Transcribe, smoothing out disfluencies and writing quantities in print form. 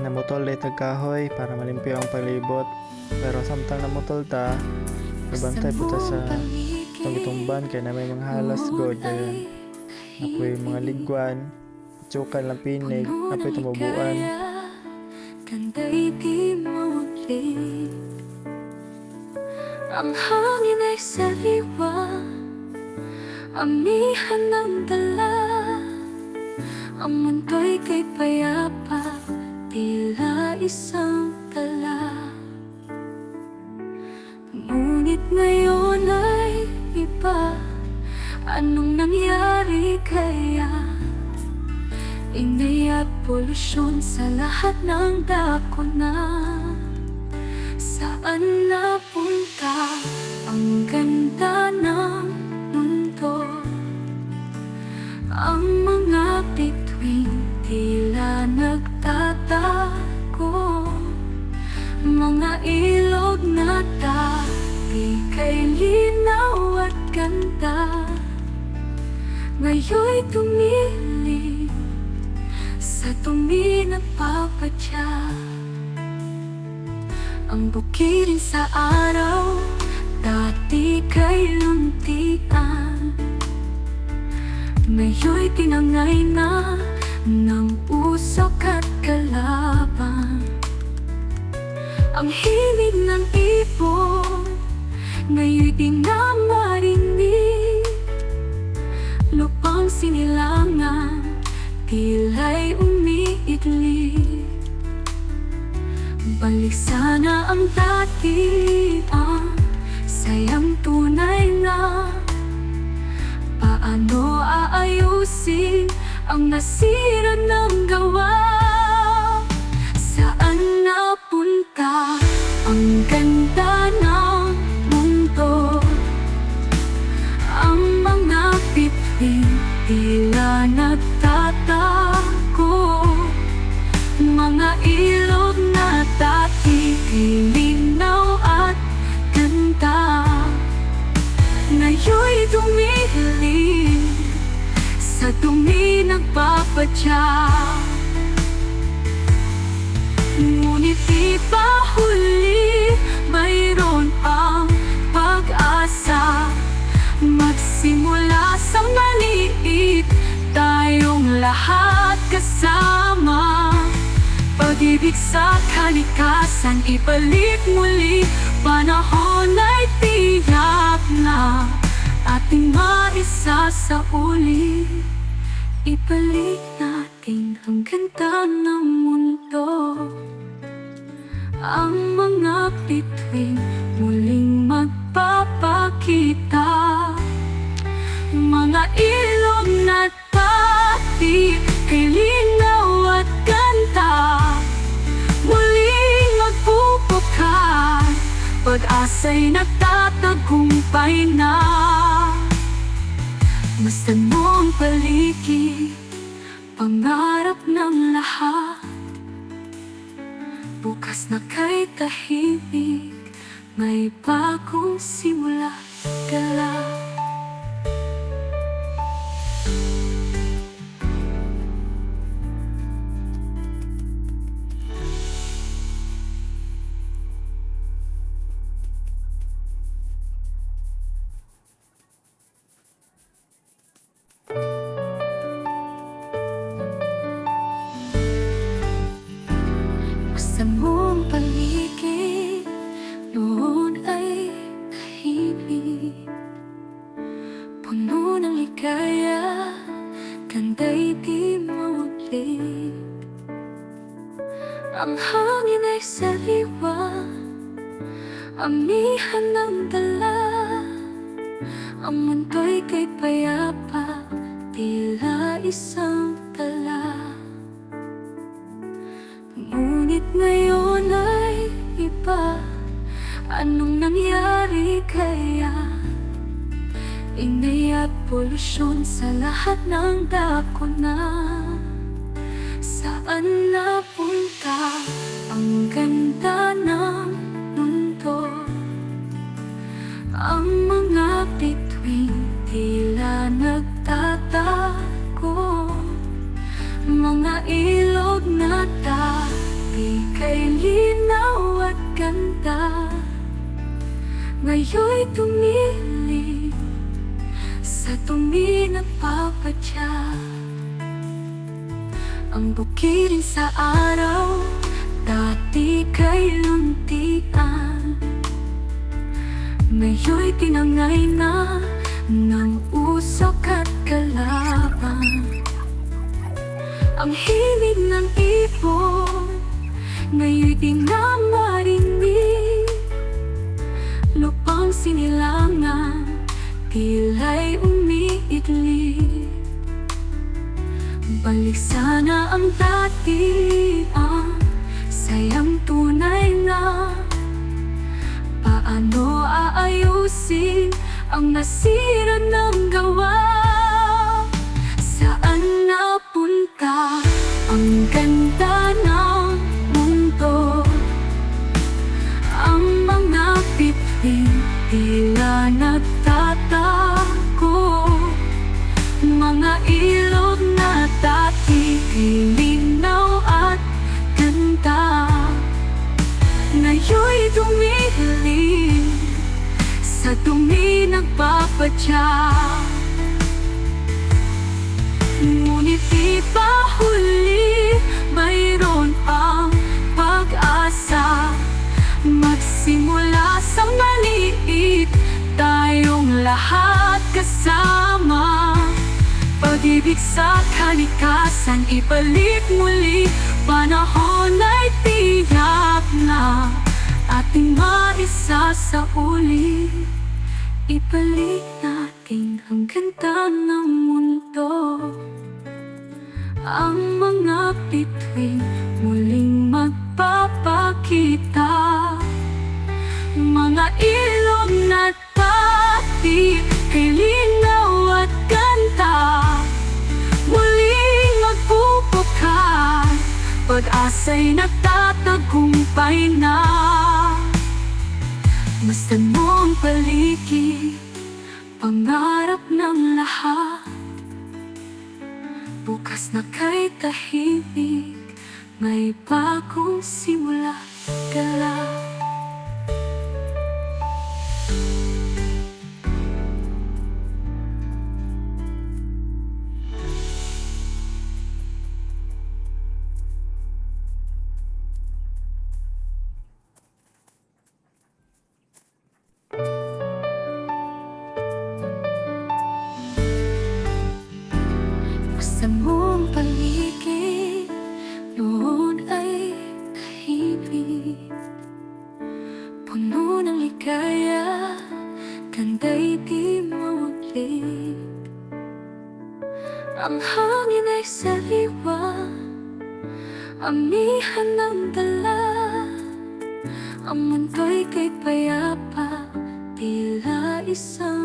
namutol itag kahoy para malimpyo ang palibot. Pero samtang namutol ta, ibantay po ta sa tumban kaya na may mga halas god. Apoy mga ligwan, tsukan lang pinig, apoy tumubuan. Kanday di maulit. Ang hangin ay sariwa, amihan ng dala. Ang mundo'y kay payapa, tila isang tala. Ngunit ngayon ay iba, anong nangyari kaya? Ingay at polusyon sa lahat ng dako na. Saan napunta ang ganda ng mundo? Ang mga bituin tila nagtatago. Mga ilog na dati kay linaw at ganda, ngayon'y tumili sa tumi nagpapadya. Ang bukirin sa araw, dati kay luntian, ngayon'y tinangay na ng usok at kalaban. Ang hilig ng ibon, ngayon'y di na marinig. Lupang sinilangan, tila'y umiidlig. Balik sana ang dati, ang sayang tunay na. Paano aayusin ang nasira ng gawa? Saan napunta ang ganda ng mundo? Ang mga bituin tila nagtatago. Mga ilog na dati linaw at ganda, ngayon'y dumilim sa dumi nagpapadya. Ngunit di pa huli, mayroon pang pag-asa. Magsimula sa maliit, tayong lahat kasama. Pag-ibig sa kalikasan, ibalik muli. Panahon ay tiyak na ating maisa sa uli. Ibalik natin ang ganda ng mundo. Ang mga bituin muling magpapakita. Mga ilog na dati kay linaw at ganda, muling magpupukat. Pag-asa'y nagtatagumpay na. Masdan mo ang paligid, pangarap ng lahat. Bukas na kay tahimik, may bagong simula, galak. Buksan mo ang paligid, noon ay tahimik. Puno ng ligaya, ganda'y di maulit. Ang hangin ay sariwa, amihan ng dala. Ang mundo'y kay payapa, tila isang tala. Ngunit ngayon ay iba, anong nangyari kaya? Ingay at polusyon sa lahat ng dako na. Saan napunta ang ganda ng mundo? Ang mga bituin tila nagtatago. Mga ilog na dati ganda, ngayon'y tumili sa dumi nagpapadya. Ang bukirin sa araw, dati kay luntian, ngayon'y tinangay na ng usok at kalaban. Ang himig ng ibon, ngayon'y di na marinig. Lupang sinilangan, tila'y umiidli. Balik sana ang dati, ang sayang tunay na. Paano aayusin ang nasira ng gawa? Saan napunta ang ganda ng mundo? Ang mga bituin tila nagtatago, mga ilog na dati linaw at ganda, ngayon'y dumilim sa dumi nagpapadya. Ngunit di pa huli, mayroon pang pag-asa. Magsimula sa maliit, tayong lahat kasama. Pag-ibig sa kalikasan, ibalik muli. Panahon ay tiyak na ating maisa sa uli. Ibalik natin ang ganda ng mundo. Ang mga bituin muling magpapakita, mga ilog na dati kay linaw at ganda, muling magpupukat, pag-asa'y nagtatagumpay na. Masdan mo ang paligid, pangarap ng lahat. Bukas na kay tahimik, may bagong simula, galak. Buksan mo ang paligid, noon ay tahimik, puno ng ligaya, ganda'y di mawaglit. Ang hangin ay sariwa, amihan ng dala, ang mundo'y kay payapa, tila isang